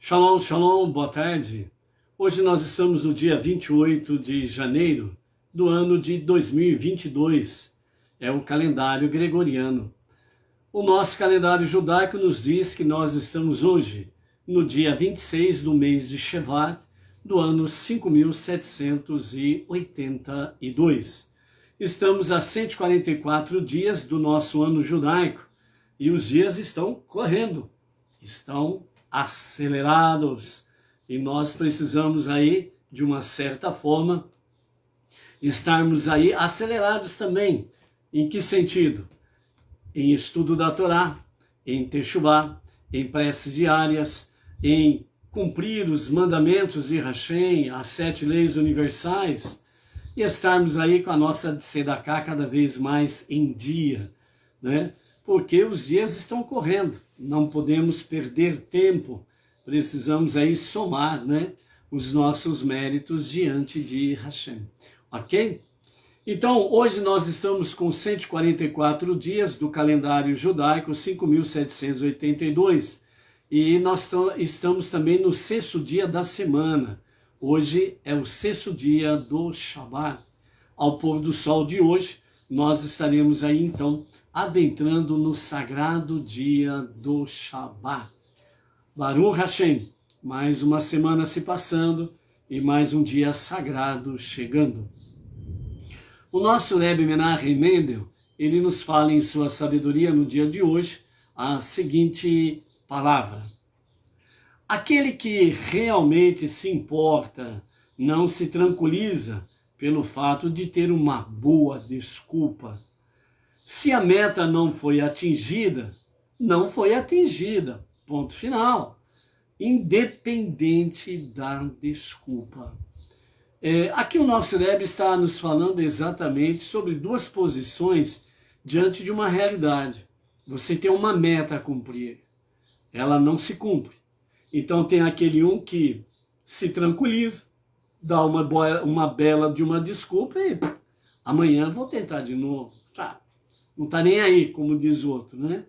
Shalom, shalom, boa tarde. Hoje nós estamos no dia 28 de janeiro do ano de 2022. É o calendário gregoriano. O nosso calendário judaico nos diz que nós estamos hoje no dia 26 do mês de Shevat do ano 5782. Estamos a 144 dias do nosso ano judaico e os dias estão correndo, estão acelerados, e nós precisamos aí, de uma certa forma, estarmos aí acelerados também. Em que sentido? Em estudo da Torá, em Teshuvá, em preces diárias, em cumprir os mandamentos de Hashem, as 7 leis universais, e estarmos aí com a nossa Tzedaká cada vez mais em dia, né? Porque os dias estão correndo, não podemos perder tempo, precisamos aí somar, né, os nossos méritos diante de Hashem, ok? Então, hoje nós estamos com 144 dias do calendário judaico, 5782, e nós estamos também no 6º dia da semana. Hoje é o 6º dia do Shabat. Ao pôr do sol de hoje, nós estaremos aí então adentrando no sagrado dia do Shabat. Baruch Hashem, mais uma semana se passando e mais um dia sagrado chegando. O nosso Rebbe Menachem Mendel, ele nos fala em sua sabedoria no dia de hoje a seguinte palavra: aquele que realmente se importa não se tranquiliza pelo fato de ter uma boa desculpa. Se a meta não foi atingida, não foi atingida, ponto final, independente da desculpa. Aqui o nosso Rebbe está nos falando exatamente sobre duas posições diante de uma realidade. Você tem uma meta a cumprir, ela não se cumpre. Então tem aquele um que se tranquiliza, dá uma bela de uma desculpa e amanhã vou tentar de novo. Tá. Não está nem aí, como diz o outro, né?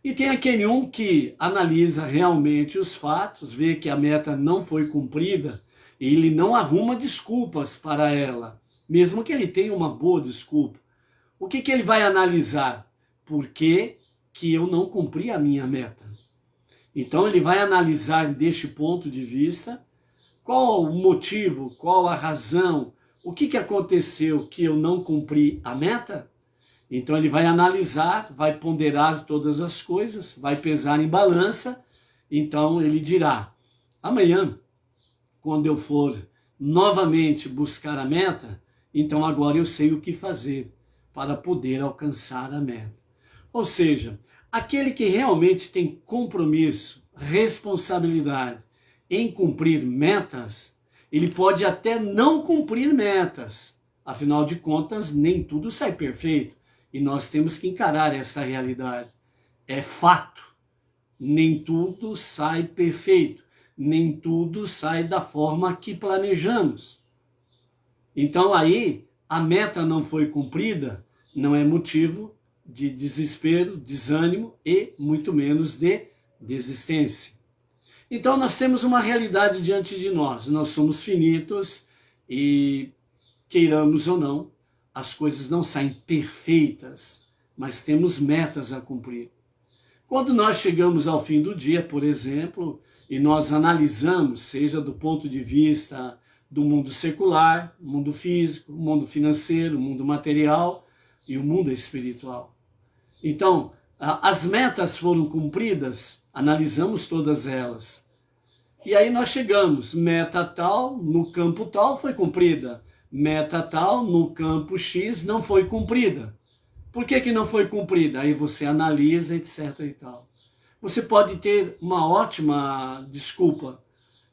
E tem aquele um que analisa realmente os fatos, vê que a meta não foi cumprida, e ele não arruma desculpas para ela, mesmo que ele tenha uma boa desculpa. O que ele vai analisar? Por que eu não cumpri a minha meta? Então ele vai analisar deste ponto de vista qual o motivo, qual a razão, o que aconteceu que eu não cumpri a meta. Então ele vai analisar, vai ponderar todas as coisas, vai pesar em balança. Então ele dirá: amanhã, quando eu for novamente buscar a meta, então agora eu sei o que fazer para poder alcançar a meta. Ou seja, aquele que realmente tem compromisso, responsabilidade em cumprir metas, ele pode até não cumprir metas. Afinal de contas, nem tudo sai perfeito. E nós temos que encarar essa realidade. É fato. Nem tudo sai perfeito. Nem tudo sai da forma que planejamos. Então aí, a meta não foi cumprida, não é motivo de desespero, desânimo e muito menos de desistência. Então nós temos uma realidade diante de nós. Nós somos finitos e, queiramos ou não, as coisas não saem perfeitas, mas temos metas a cumprir. Quando nós chegamos ao fim do dia, por exemplo, e nós analisamos, seja do ponto de vista do mundo secular, mundo físico, mundo financeiro, mundo material e o mundo espiritual. Então, as metas foram cumpridas, analisamos todas elas. E aí nós chegamos, meta tal, no campo tal foi cumprida. Meta tal, no campo X, não foi cumprida. Por que não foi cumprida? Aí você analisa, etc. e tal. Você pode ter uma ótima desculpa,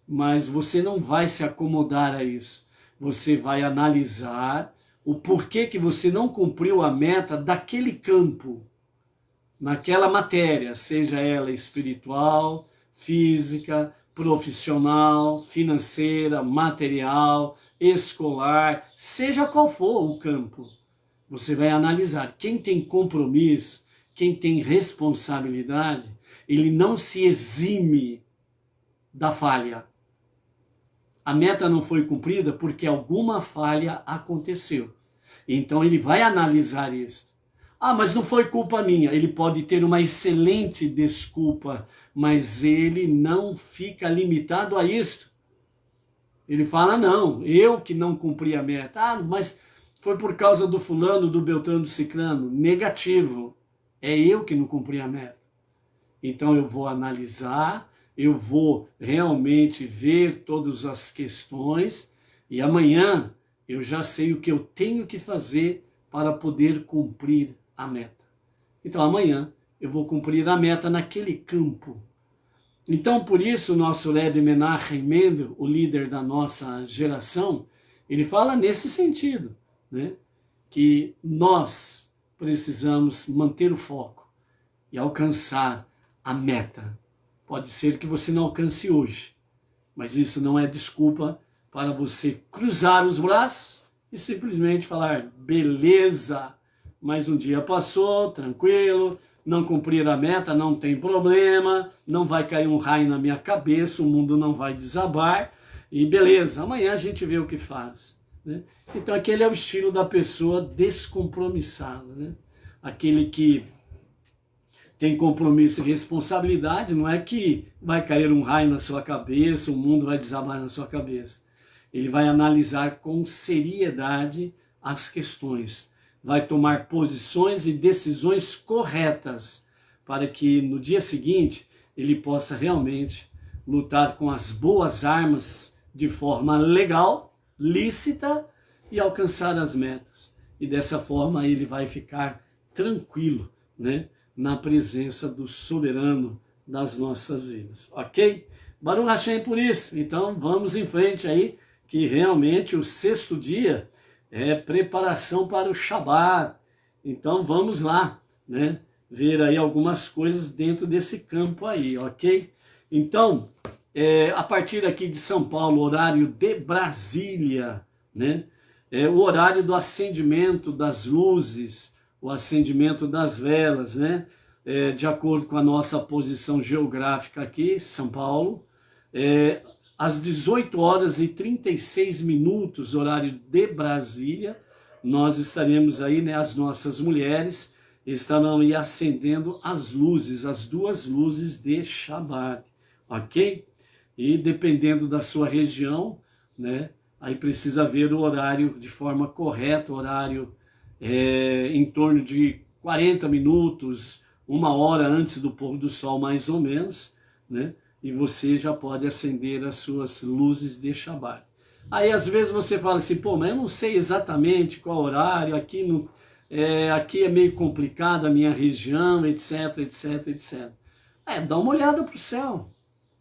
mas você não vai se acomodar a isso. Você vai analisar o porquê que você não cumpriu a meta daquele campo, naquela matéria, seja ela espiritual, física, profissional, financeira, material, escolar, seja qual for o campo. Você vai analisar quem tem compromisso, quem tem responsabilidade, ele não se exime da falha. A meta não foi cumprida porque alguma falha aconteceu. Então ele vai analisar isso. Ah, mas não foi culpa minha. Ele pode ter uma excelente desculpa, mas ele não fica limitado a isso. Ele fala, não, eu que não cumpri a meta. Ah, mas foi por causa do fulano, do beltrano, do ciclano. Negativo. É eu que não cumpri a meta. Então eu vou analisar, eu vou realmente ver todas as questões e amanhã eu já sei o que eu tenho que fazer para poder cumprir a meta. Então amanhã eu vou cumprir a meta naquele campo. Então por isso o nosso Rebbe Menachem Mendel, o líder da nossa geração, ele fala nesse sentido, né? Que nós precisamos manter o foco e alcançar a meta. Pode ser que você não alcance hoje, mas isso não é desculpa para você cruzar os braços e simplesmente falar, beleza, mais um dia passou, tranquilo, não cumprir a meta, não tem problema, não vai cair um raio na minha cabeça, o mundo não vai desabar, e beleza, amanhã a gente vê o que faz. Né? Então aquele é o estilo da pessoa descompromissada, né? Aquele que tem compromisso e responsabilidade, não é que vai cair um raio na sua cabeça, o mundo vai desabar na sua cabeça. Ele vai analisar com seriedade as questões, vai tomar posições e decisões corretas para que no dia seguinte ele possa realmente lutar com as boas armas de forma legal, lícita e alcançar as metas. E dessa forma ele vai ficar tranquilo, né? Na presença do soberano das nossas vidas, ok? Baruch Hashem por isso. Então vamos em frente aí, que realmente o sexto dia é preparação para o Shabat. Então vamos lá, né? Ver aí algumas coisas dentro desse campo aí, ok? Então, a partir aqui de São Paulo, horário de Brasília, né? O horário do acendimento das luzes, o acendimento das velas, né? De acordo com a nossa posição geográfica aqui, São Paulo, às 18 horas e 36 minutos, horário de Brasília, nós estaremos aí, né? As nossas mulheres estarão aí acendendo as luzes, as duas luzes de Shabbat, ok? E dependendo da sua região, né? Aí precisa ver o horário de forma correta, horário em torno de 40 minutos, 1 hora antes do pôr do sol, mais ou menos, né? E você já pode acender as suas luzes de Shabbat. Aí às vezes você fala assim, pô, mas eu não sei exatamente qual horário, aqui é meio complicado a minha região, etc, etc, etc. Dá uma olhada para o céu,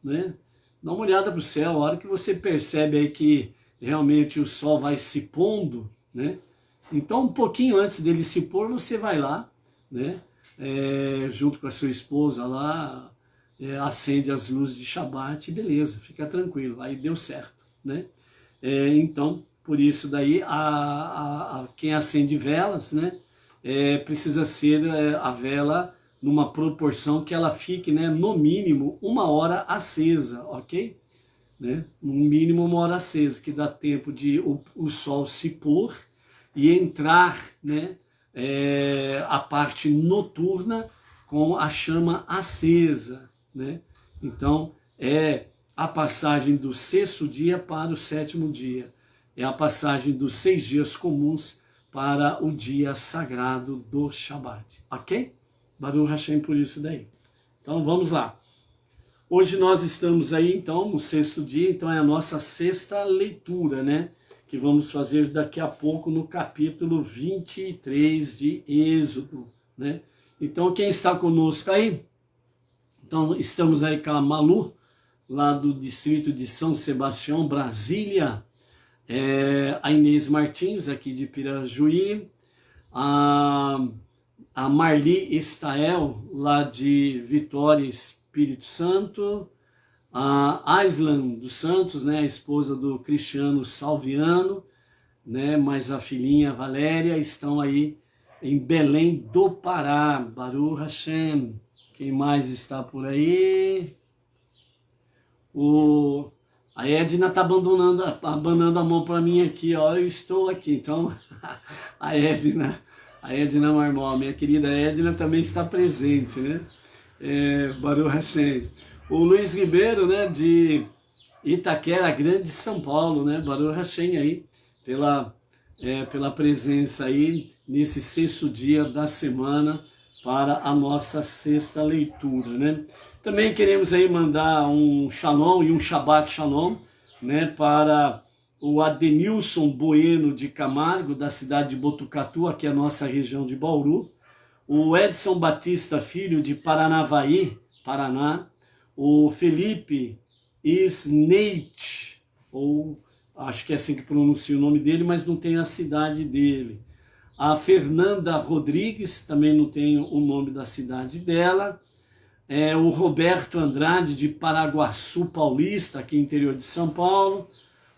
né? Dá uma olhada para o céu, a hora que você percebe aí que realmente o sol vai se pondo, né? Então, um pouquinho antes dele se pôr, você vai lá, né? Junto com a sua esposa lá, acende as luzes de Shabbat, beleza, fica tranquilo, aí deu certo, né? Então, por isso daí, quem acende velas, né? Precisa ser a vela numa proporção que ela fique, né? No mínimo 1 hora acesa, ok? Né? No mínimo 1 hora acesa, que dá tempo de o sol se pôr e entrar, né, a parte noturna com a chama acesa, né? Então é a passagem do sexto dia para o sétimo dia, é a passagem dos 6 dias comuns para o dia sagrado do Shabat, ok? Baruch Hashem por isso daí. Então vamos lá. Hoje nós estamos aí então no sexto dia, então é a nossa sexta leitura, né? Que vamos fazer daqui a pouco no capítulo 23 de Êxodo, né? Então, quem está conosco aí? Então, estamos aí com a Malu, lá do distrito de São Sebastião, Brasília, a Inês Martins, aqui de Pirajuí, a Marli Estael, lá de Vitória, Espírito Santo, a Aislan dos Santos, né, a esposa do Cristiano Salviano, né, mais a filhinha Valéria, estão aí em Belém do Pará, Baruch Hashem. Quem mais está por aí? A Edna está abanando a mão para mim aqui, ó, eu estou aqui. Então, a Edna Marmol, minha querida Edna, também está presente, né? Baruch Hashem. O Luiz Ribeiro, né, de Itaquera Grande, São Paulo, né? Baruch Hashem aí, pela presença aí nesse sexto dia da semana para a nossa sexta leitura, né? Também queremos aí mandar um shalom e um Shabbat shalom, né, para o Adenilson Bueno de Camargo, da cidade de Botucatu, aqui é a nossa região de Bauru, o Edson Batista Filho de Paranavaí, Paraná, o Felipe Isneit, ou acho que é assim que pronuncia o nome dele, mas não tem a cidade dele. A Fernanda Rodrigues, também não tem o nome da cidade dela. O Roberto Andrade, de Paraguaçu Paulista, aqui no interior de São Paulo.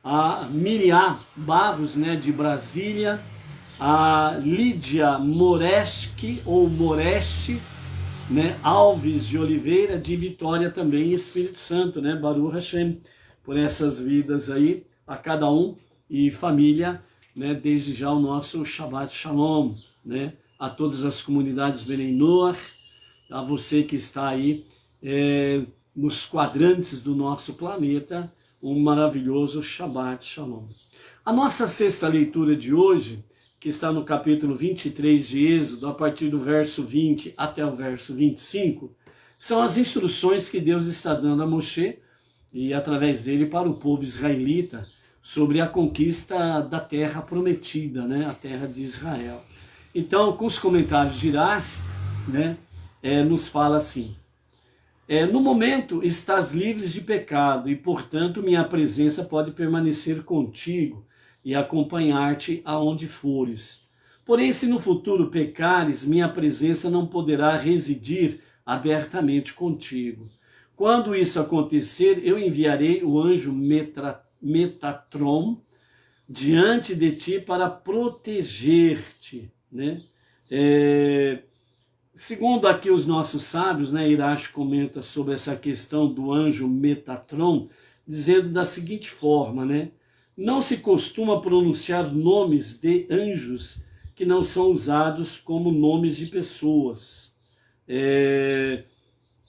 A Miriam Barros, né, de Brasília. A Lídia Moreschi, ou Moreschi, né, Alves de Oliveira, de Vitória também, Espírito Santo, né, Baruch Hashem, por essas vidas aí, a cada um, e família, né, desde já o nosso Shabbat Shalom, né, a todas as comunidades Benei Noach, a você que está aí nos quadrantes do nosso planeta, um maravilhoso Shabbat Shalom. A nossa sexta leitura de hoje, que está no capítulo 23 de Êxodo, a partir do verso 20 até o verso 25, são as instruções que Deus está dando a Moshe, e através dele para o povo israelita, sobre a conquista da terra prometida, né, a terra de Israel. Então, com os comentários de Irash, né, nos fala assim: no momento estás livres de pecado e, portanto, minha presença pode permanecer contigo e acompanhar-te aonde fores. Porém, se no futuro pecares, minha presença não poderá residir abertamente contigo. Quando isso acontecer, eu enviarei o anjo Metatron diante de ti para proteger-te, né? Segundo aqui os nossos sábios, né, Irash comenta sobre essa questão do anjo Metatron, dizendo da seguinte forma, né? Não se costuma pronunciar nomes de anjos que não são usados como nomes de pessoas,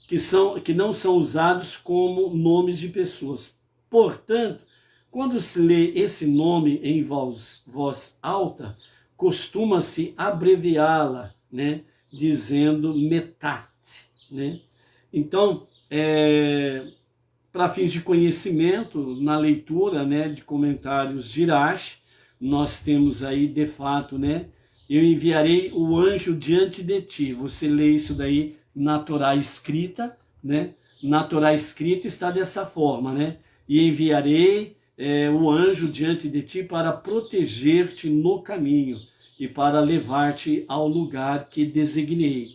que não são usados como nomes de pessoas. Portanto, quando se lê esse nome em voz alta, costuma-se abreviá-la, né, dizendo Metat, né? Então, para fins de conhecimento, na leitura, né, de comentários de Irash, nós temos aí, de fato, né, eu enviarei o anjo diante de ti. Você lê isso daí na Torá escrita, né? Na Torá escrita está dessa forma, né? E enviarei o anjo diante de ti para proteger-te no caminho e para levar-te ao lugar que designei.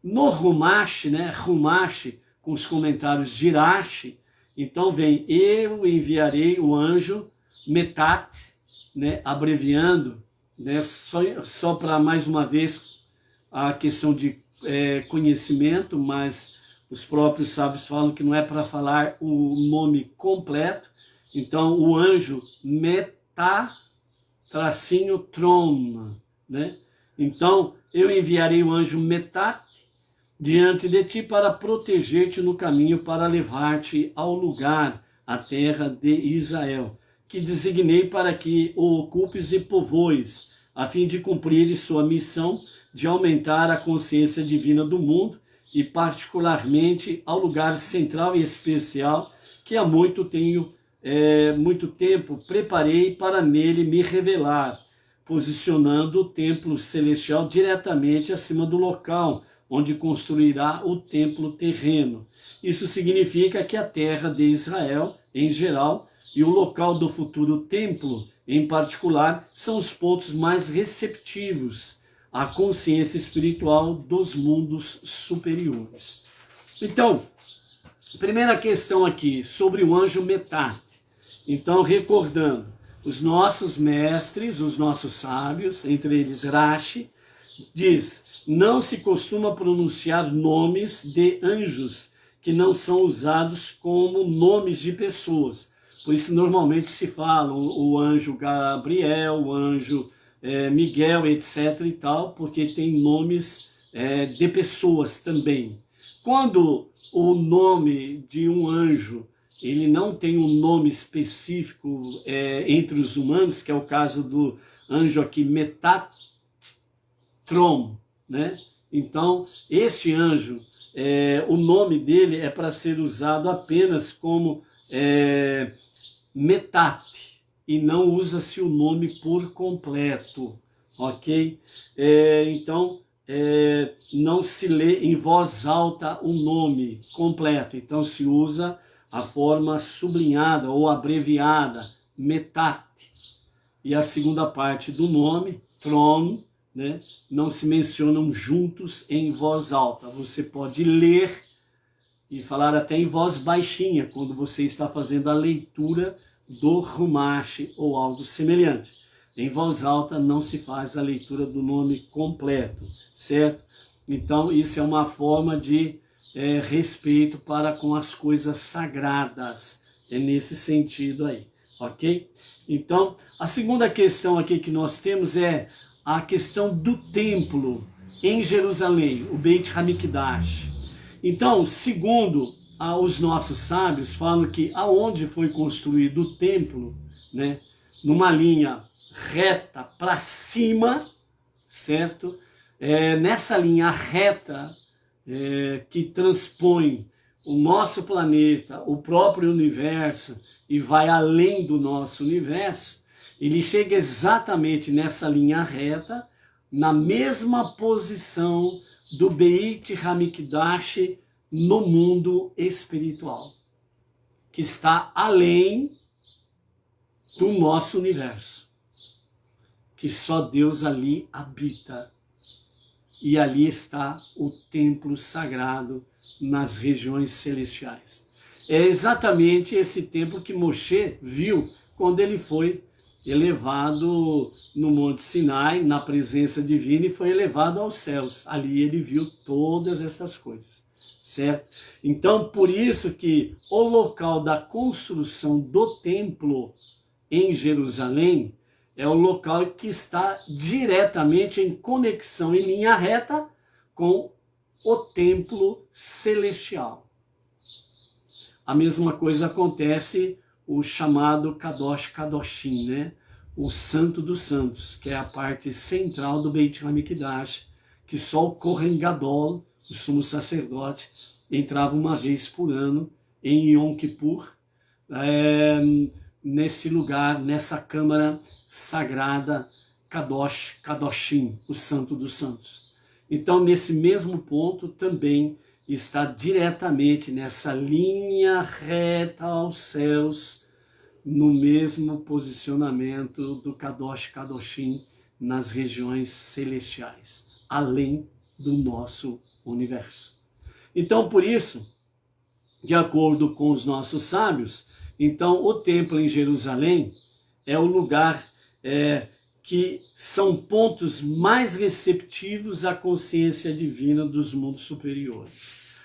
No Rumash, né? Rumash, com os comentários de Irash, então vem, eu enviarei o anjo Metat, né? Abreviando, né? Só para mais uma vez a questão de conhecimento, mas os próprios sábios falam que não é para falar o nome completo. Então, o anjo Metatron, né? Então, eu enviarei o anjo Metat diante de ti para proteger-te no caminho, para levar-te ao lugar, a terra de Israel, que designei para que o ocupes e povoes, a fim de cumprir sua missão de aumentar a consciência divina do mundo e particularmente ao lugar central e especial que há muito tempo preparei para nele me revelar, posicionando o templo celestial diretamente acima do local onde construirá o templo terreno. Isso significa que a terra de Israel, em geral, e o local do futuro templo, em particular, são os pontos mais receptivos à consciência espiritual dos mundos superiores. Então, primeira questão aqui, sobre o anjo Metat. Então, recordando, os nossos mestres, os nossos sábios, entre eles Rashi, diz, não se costuma pronunciar nomes de anjos que não são usados como nomes de pessoas. Por isso normalmente se fala o anjo Gabriel, o anjo Miguel, etc. e tal, porque tem nomes de pessoas também. Quando o nome de um anjo ele não tem um nome específico entre os humanos, que é o caso do anjo aqui Metatron, né? Então, este anjo, o nome dele é para ser usado apenas como Metat, e não usa-se o nome por completo, ok? Então, não se lê em voz alta o nome completo, então se usa a forma sublinhada ou abreviada, Metat. E a segunda parte do nome, Tron, né, não se mencionam juntos em voz alta. Você pode ler e falar até em voz baixinha, quando você está fazendo a leitura do Rumash ou algo semelhante. Em voz alta não se faz a leitura do nome completo, certo? Então isso é uma forma de respeito para com as coisas sagradas, nesse sentido aí, ok? Então, a segunda questão aqui que nós temos é a questão do templo em Jerusalém, o Beit HaMikdash. Então, segundo os nossos sábios, falam que aonde foi construído o templo, né, numa linha reta para cima, certo? Nessa linha reta que transpõe o nosso planeta, o próprio universo e vai além do nosso universo, ele chega exatamente nessa linha reta, na mesma posição do Beit HaMikdash no mundo espiritual, que está além do nosso universo, que só Deus ali habita. E ali está o templo sagrado nas regiões celestiais. É exatamente esse templo que Moshe viu quando ele foi elevado no Monte Sinai, na presença divina, e foi elevado aos céus. Ali ele viu todas essas coisas, certo? Então, por isso que o local da construção do templo em Jerusalém é o local que está diretamente em conexão, em linha reta, com o templo celestial. A mesma coisa acontece o chamado Kadosh Kadoshim, né? O Santo dos Santos, que é a parte central do Beit HaMikdash, que só o Kohen Gadol, o sumo sacerdote, entrava uma vez por ano em Yom Kippur, nesse lugar, nessa câmara sagrada, Kadosh Kadoshim, o Santo dos Santos. Então, nesse mesmo ponto, também está diretamente nessa linha reta aos céus, no mesmo posicionamento do Kadosh Kadoshim nas regiões celestiais, além do nosso universo. Então, por isso, de acordo com os nossos sábios, então o templo em Jerusalém é o lugar que são pontos mais receptivos à consciência divina dos mundos superiores.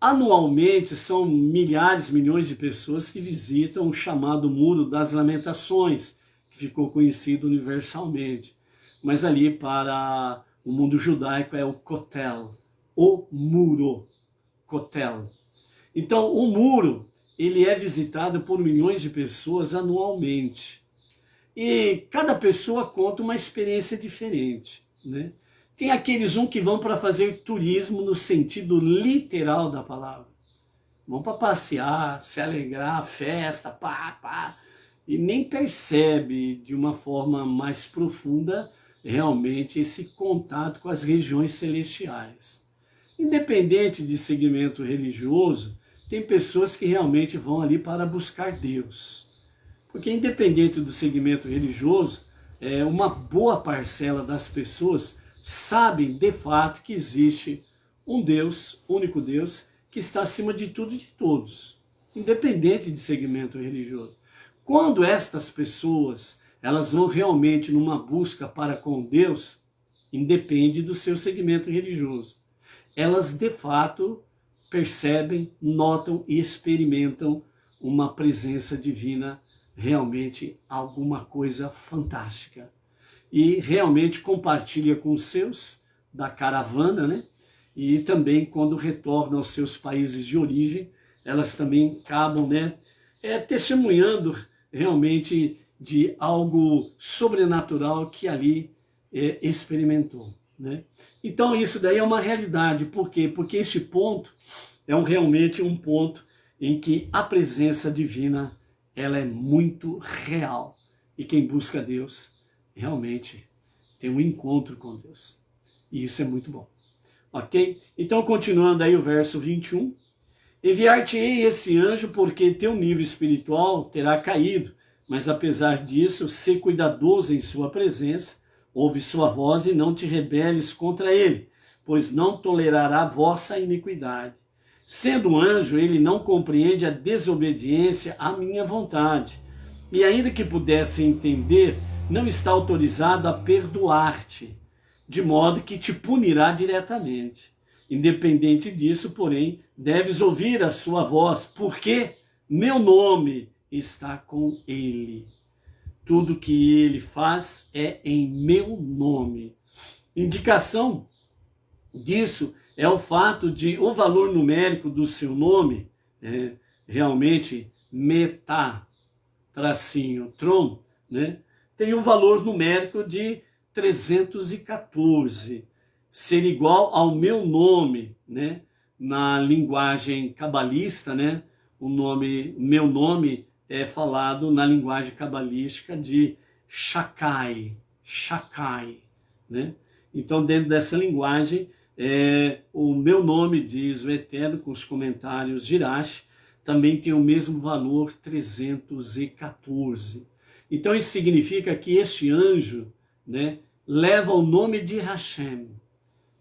Anualmente são milhares, milhões de pessoas que visitam o chamado Muro das Lamentações, que ficou conhecido universalmente. Mas ali para o mundo judaico é o Kotel, o Muro, Kotel. Então o muro, ele é visitado por milhões de pessoas anualmente. E cada pessoa conta uma experiência diferente, né? Tem aqueles que vão para fazer turismo no sentido literal da palavra. Vão para passear, se alegrar, festa, pá, e nem percebe de uma forma mais profunda realmente esse contato com as regiões celestiais. Independente de segmento religioso, tem pessoas que realmente vão ali para buscar Deus. Porque independente do segmento religioso, uma boa parcela das pessoas sabem de fato que existe um Deus, único Deus, que está acima de tudo e de todos, independente de segmento religioso. Quando estas pessoas elas vão realmente numa busca para com Deus, independe do seu segmento religioso. elas de fato percebem, notam e experimentam uma presença divina, realmente alguma coisa fantástica. E realmente compartilha com os seus da caravana, né? E também quando retornam aos seus países de origem, elas também acabam, né, testemunhando realmente de algo sobrenatural que ali experimentou, né? Então isso daí é uma realidade. Por quê? Porque este ponto é realmente um ponto em que a presença divina ela é muito real. E quem busca Deus realmente tem um encontro com Deus. E isso é muito bom. Ok? Então, continuando aí o verso 21. Enviar-te-ei esse anjo porque teu nível espiritual terá caído, mas apesar disso, sê cuidadoso em sua presença, ouve sua voz e não te rebeles contra ele, pois não tolerará vossa iniquidade. Sendo um anjo, ele não compreende a desobediência à minha vontade, e ainda que pudesse entender, não está autorizado a perdoar-te, de modo que te punirá diretamente. Independente disso, porém, deves ouvir a sua voz, porque meu nome está com ele. Tudo que ele faz é em meu nome. Indicação disso é o fato de o valor numérico do seu nome, realmente metá, tracinho, tron, né, tem um valor numérico de 314, ser igual ao meu nome, né? Na linguagem cabalista, né? Meu nome é falado na linguagem cabalística de Shakai, né? Então, dentro dessa linguagem, o meu nome, diz o Eterno, com os comentários de Irache, também tem o mesmo valor, 314. Então, isso significa que este anjo, né, leva o nome de Hashem,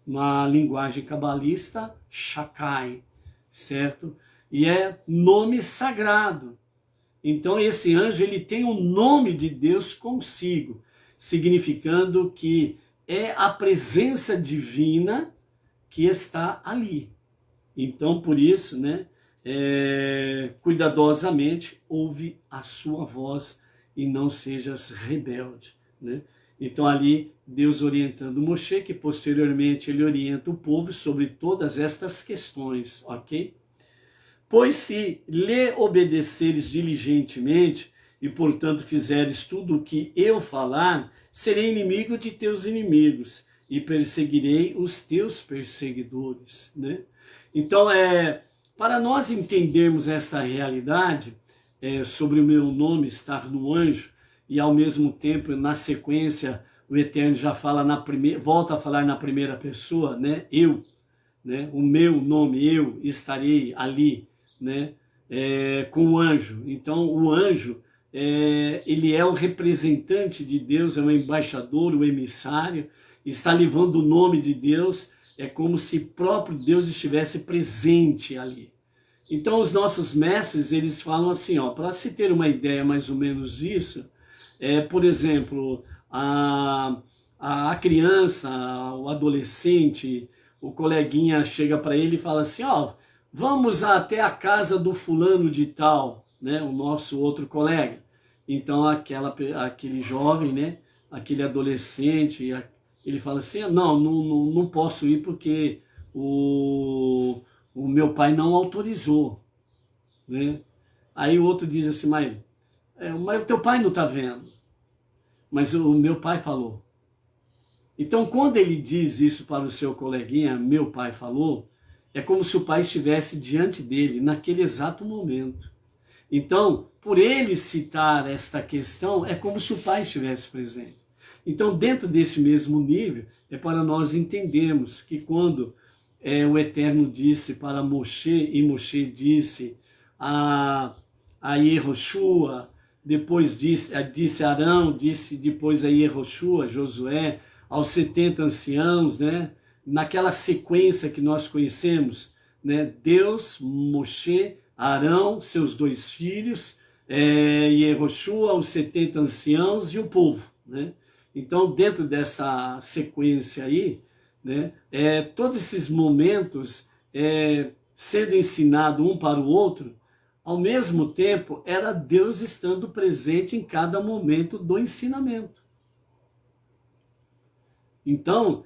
na linguagem cabalista, Shakai, certo? E é nome sagrado. Então esse anjo, ele tem o nome de Deus consigo, significando que é a presença divina que está ali. Então por isso, né, cuidadosamente ouve a sua voz e não sejas rebelde, né? Então ali Deus orientando Moshe, que posteriormente ele orienta o povo sobre todas estas questões, ok? Pois se lhe obedeceres diligentemente e portanto fizeres tudo o que eu falar, serei inimigo de teus inimigos e perseguirei os teus perseguidores, né? Então para nós entendermos esta realidade sobre o meu nome estar no anjo, e ao mesmo tempo, na sequência, o Eterno já fala volta a falar na primeira pessoa, né? Eu, né? O meu nome, eu estarei ali, né? Com o anjo. Então, o anjo, ele é o representante de Deus, é o embaixador, o emissário, está levando o nome de Deus, é como se próprio Deus estivesse presente ali. Então, os nossos mestres, eles falam assim, para se ter uma ideia mais ou menos disso, por exemplo, a criança, o adolescente, o coleguinha chega para ele e fala assim, vamos até a casa do fulano de tal, né, o nosso outro colega. Então aquele jovem, né, aquele adolescente, ele fala assim, não posso ir porque o meu pai não autorizou, né? Aí o outro diz assim, mas o teu pai não está vendo, mas o meu pai falou. Então, quando ele diz isso para o seu coleguinha, meu pai falou, é como se o pai estivesse diante dele naquele exato momento. Então, por ele citar esta questão, é como se o pai estivesse presente. Então, dentro desse mesmo nível, é para nós entendermos que quando o Eterno disse para Moshe, e Moshe disse a Yehoshua, depois disse Arão, disse depois a Yehoshua, Josué, aos 70 anciãos, né? Naquela sequência que nós conhecemos, né? Deus, Moshe, Arão, seus 2 filhos, Yehoshua, os 70 anciãos e o povo, né? Então, dentro dessa sequência aí, né? Todos esses momentos sendo ensinado um para o outro, ao mesmo tempo era Deus estando presente em cada momento do ensinamento. Então,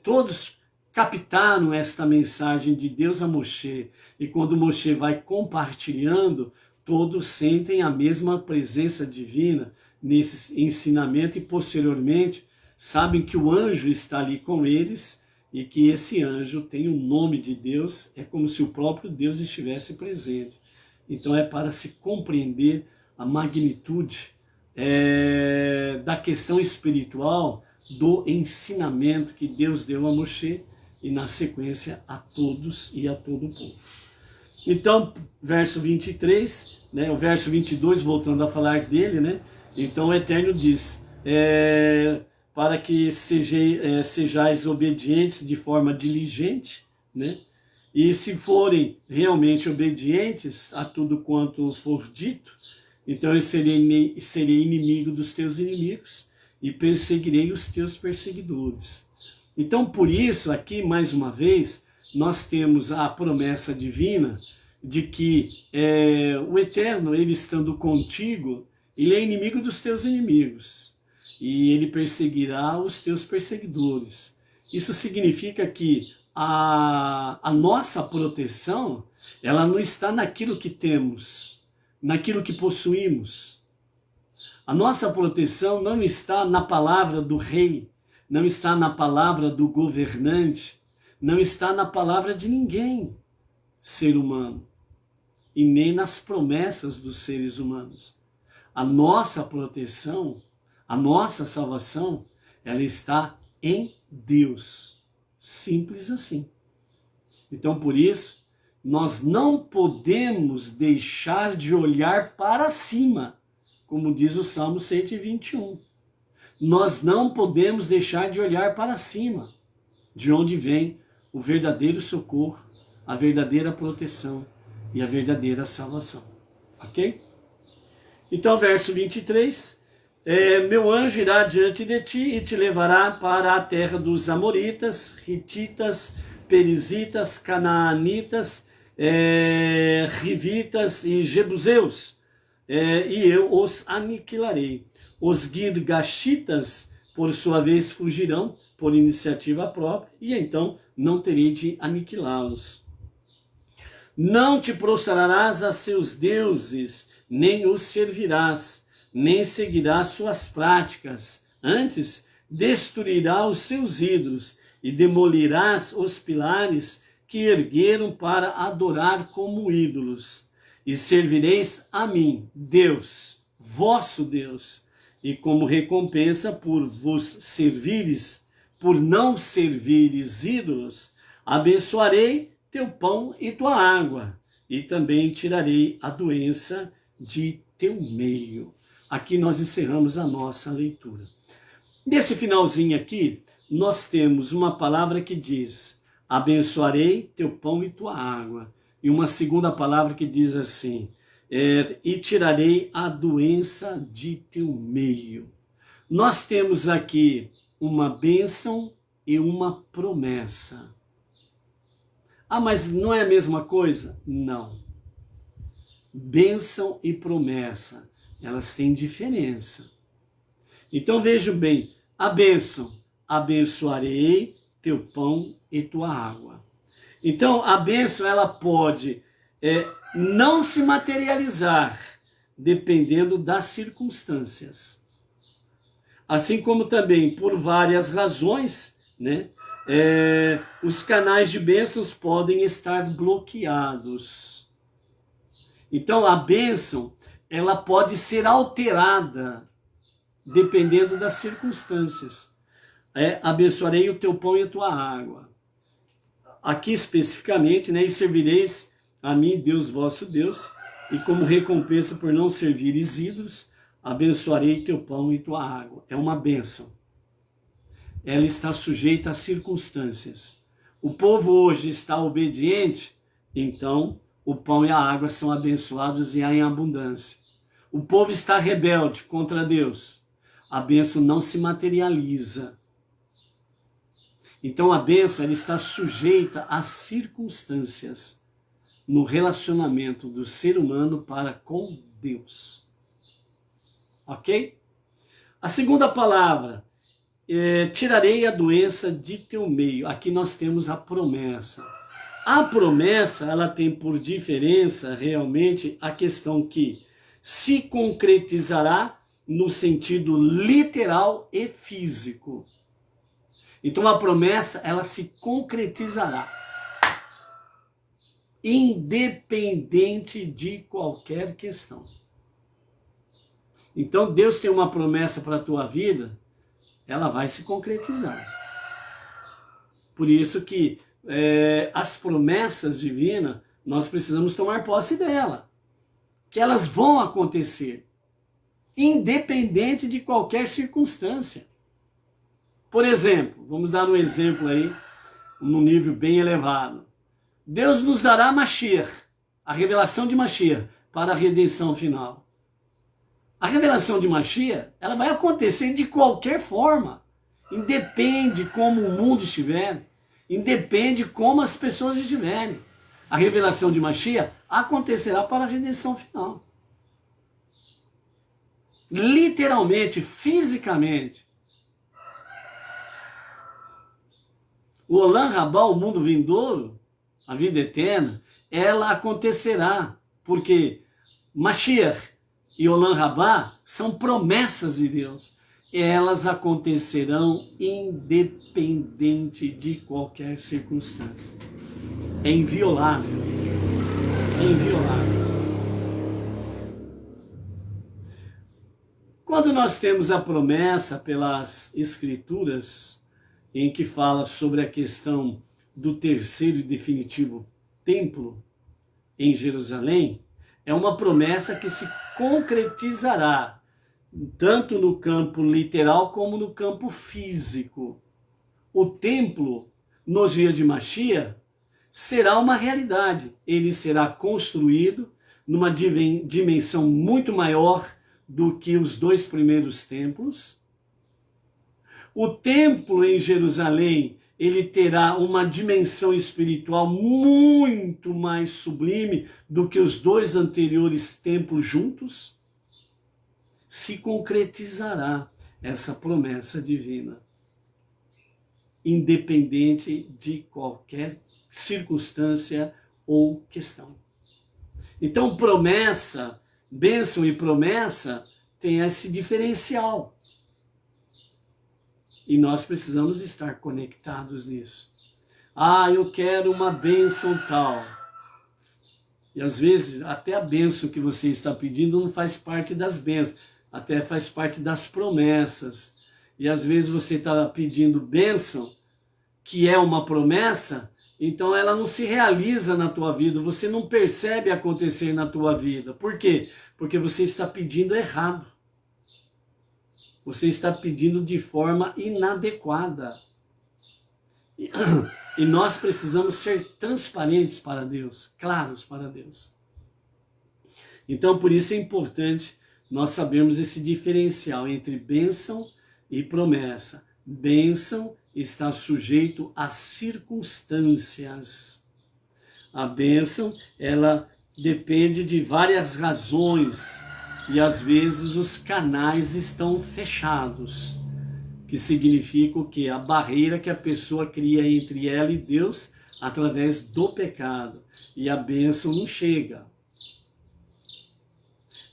todos captaram esta mensagem de Deus a Moshe, e quando Moshe vai compartilhando, todos sentem a mesma presença divina nesse ensinamento e posteriormente sabem que o anjo está ali com eles e que esse anjo tem o nome de Deus, é como se o próprio Deus estivesse presente. Então é para se compreender a magnitude da questão espiritual do ensinamento que Deus deu a Moshe e na sequência a todos e a todo o povo. Então, verso 23, né, o verso 22, voltando a falar dele, né, então o Eterno diz, para que sejais obedientes de forma diligente, né, e se forem realmente obedientes a tudo quanto for dito, então eu serei inimigo dos teus inimigos e perseguirei os teus perseguidores. Então, por isso, aqui, mais uma vez, nós temos a promessa divina de que o Eterno, ele estando contigo, ele é inimigo dos teus inimigos e ele perseguirá os teus perseguidores. Isso significa que a nossa proteção, ela não está naquilo que temos, naquilo que possuímos. A nossa proteção não está na palavra do rei, não está na palavra do governante, não está na palavra de ninguém, ser humano, e nem nas promessas dos seres humanos. A nossa proteção, a nossa salvação, ela está em Deus. Simples assim. Então, por isso, nós não podemos deixar de olhar para cima, como diz o Salmo 121. Nós não podemos deixar de olhar para cima, de onde vem o verdadeiro socorro, a verdadeira proteção e a verdadeira salvação. Ok? Então, verso 23, meu anjo irá diante de ti e te levará para a terra dos amoritas, hititas, perizitas, canaanitas, rivitas e jebuseus, e eu os aniquilarei. Os girgashitas, por sua vez, fugirão por iniciativa própria, e então não terei de aniquilá-los. Não te prostrarás a seus deuses, nem os servirás, nem seguirás suas práticas. Antes, destruirás os seus ídolos e demolirás os pilares que ergueram para adorar como ídolos. E servireis a mim, Deus, vosso Deus, e como recompensa por vos servires, por não servires ídolos, abençoarei teu pão e tua água, e também tirarei a doença de teu meio. Aqui nós encerramos a nossa leitura. Nesse finalzinho aqui, nós temos uma palavra que diz, abençoarei teu pão e tua água. E uma segunda palavra que diz assim, e tirarei a doença de teu meio. Nós temos aqui uma bênção e uma promessa. Ah, mas não é a mesma coisa? Não. Bênção e promessa, elas têm diferença. Então vejam bem, a bênção, abençoarei teu pão e tua água. Então a bênção, ela pode não se materializar, dependendo das circunstâncias. Assim como também, por várias razões, né, os canais de bênçãos podem estar bloqueados. Então a bênção, ela pode ser alterada, dependendo das circunstâncias. Abençoarei o teu pão e a tua água. Aqui especificamente, né, e servireis a mim, Deus vosso Deus, e como recompensa por não servires ídolos, abençoarei teu pão e tua água. É uma bênção. Ela está sujeita às circunstâncias. O povo hoje está obediente, então o pão e a água são abençoados e há em abundância. O povo está rebelde contra Deus. A bênção não se materializa. Então a bênção ela está sujeita às circunstâncias no relacionamento do ser humano para com Deus. Ok? A segunda palavra, tirarei a doença de teu meio. Aqui nós temos a promessa. A promessa, ela tem por diferença realmente a questão que se concretizará no sentido literal e físico. Então a promessa, ela se concretizará, independente de qualquer questão. Então Deus tem uma promessa para a tua vida, ela vai se concretizar. Por isso que as promessas divinas, nós precisamos tomar posse dela, que elas vão acontecer, independente de qualquer circunstância. Por exemplo, vamos dar um exemplo aí, num nível bem elevado. Deus nos dará Mashiach, a revelação de Mashiach, para a redenção final. A revelação de Mashiach, ela vai acontecer de qualquer forma. Independe como o mundo estiver, independe como as pessoas estiverem. A revelação de Mashiach acontecerá para a redenção final. Literalmente, fisicamente. O Olam Rabá, o mundo vindouro, a vida eterna, ela acontecerá, porque Mashiach e Olam Rabá são promessas de Deus. Elas acontecerão independente de qualquer circunstância. É inviolável. É inviolável. Quando nós temos a promessa pelas Escrituras, em que fala sobre a questão do terceiro e definitivo templo em Jerusalém, é uma promessa que se concretizará, tanto no campo literal como no campo físico. O templo, nos dias de Mashiach, será uma realidade. Ele será construído numa dimensão muito maior do que os 2 primeiros templos. O templo em Jerusalém, ele terá uma dimensão espiritual muito mais sublime do que os 2 anteriores templos juntos. Se concretizará essa promessa divina, independente de qualquer circunstância ou questão. Então, promessa, bênção e promessa tem esse diferencial. E nós precisamos estar conectados nisso. Ah, eu quero uma bênção tal. E às vezes, até a bênção que você está pedindo não faz parte das bênçãos, até faz parte das promessas. E às vezes você está pedindo bênção, que é uma promessa, então ela não se realiza na tua vida, você não percebe acontecer na tua vida. Por quê? Porque você está pedindo errado. Você está pedindo de forma inadequada. E nós precisamos ser transparentes para Deus, claros para Deus. Então, por isso é importante nós sabermos esse diferencial entre bênção e promessa. Bênção está sujeito às circunstâncias. A bênção, ela depende de várias razões e às vezes os canais estão fechados, que significa o quê? A barreira que a pessoa cria entre ela e Deus através do pecado. E a bênção não chega.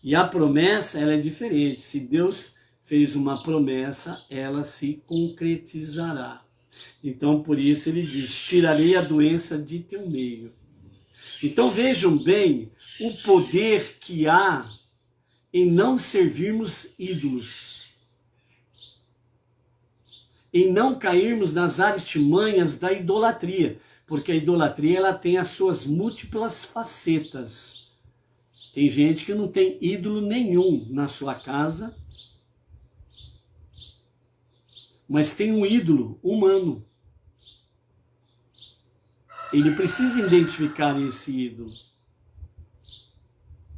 E a promessa, ela é diferente. Se Deus fez uma promessa, ela se concretizará. Então, por isso ele diz, tirarei a doença de teu meio. Então, vejam bem o poder que há em não servirmos ídolos, em não cairmos nas artimanhas da idolatria, porque a idolatria ela tem as suas múltiplas facetas. Tem gente que não tem ídolo nenhum na sua casa, mas tem um ídolo humano. Ele precisa identificar esse ídolo.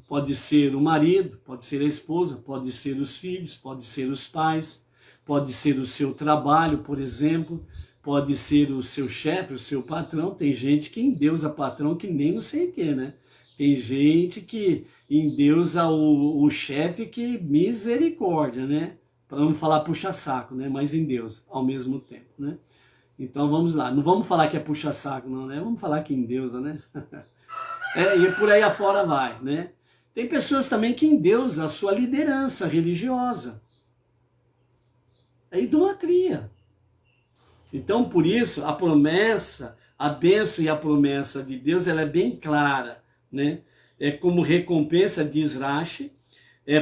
Pode ser o marido, pode ser a esposa, pode ser os filhos, pode ser os pais, pode ser o seu trabalho, por exemplo, pode ser o seu chefe, o seu patrão. Tem gente que endeusa patrão que nem não sei o que, né? Tem gente que endeusa o chefe que misericórdia, né? Para não falar puxa-saco, né? Mas endeusa ao mesmo tempo, né? Então vamos lá, não vamos falar que é puxa-saco não, né? Vamos falar que endeusa, né? E por aí afora vai, né? Tem pessoas também que endeusam a sua liderança religiosa. É idolatria. Então, por isso, a promessa, a bênção e a promessa de Deus, ela é bem clara, né? É como recompensa, diz Rashi,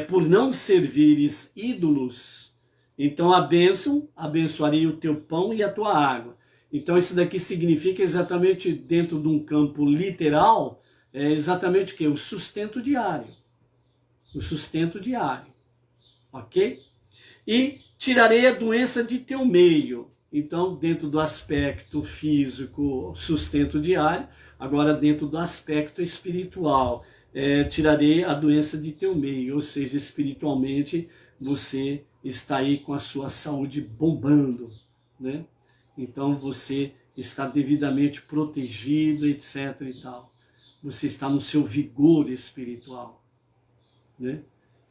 por não servires ídolos, então a bênção, abençoarei o teu pão e a tua água. Então isso daqui significa exatamente, dentro de um campo literal, exatamente o quê? O sustento diário. O sustento diário. Ok? E tirarei a doença de teu meio. Então, dentro do aspecto físico, sustento diário, agora dentro do aspecto espiritual, tirarei a doença de teu meio, ou seja, espiritualmente você está aí com a sua saúde bombando, né? Então você está devidamente protegido, etc e tal. Você está no seu vigor espiritual, né?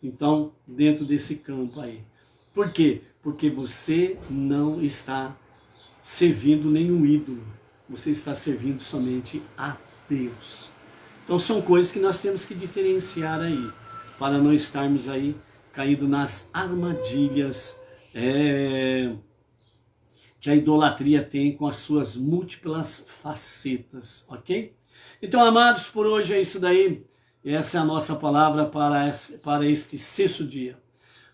Então, dentro desse campo aí. Por quê? Porque você não está servindo nenhum ídolo. Você está servindo somente a Deus. Então são coisas que nós temos que diferenciar aí, para não estarmos aí caindo nas armadilhas que a idolatria tem com as suas múltiplas facetas, ok? Então, amados, por hoje é isso daí. Essa é a nossa palavra para este sexto dia.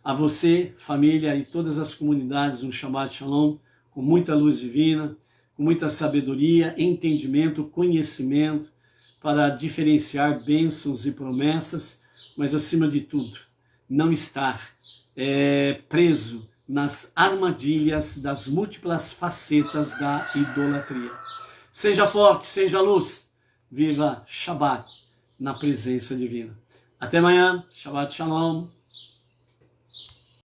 A você, família e todas as comunidades, um Shabbat Shalom, com muita luz divina, com muita sabedoria, entendimento, conhecimento, para diferenciar bênçãos e promessas, mas acima de tudo, não estar preso nas armadilhas das múltiplas facetas da idolatria. Seja forte, seja luz, viva Shabbat na presença divina. Até amanhã, Shabbat Shalom.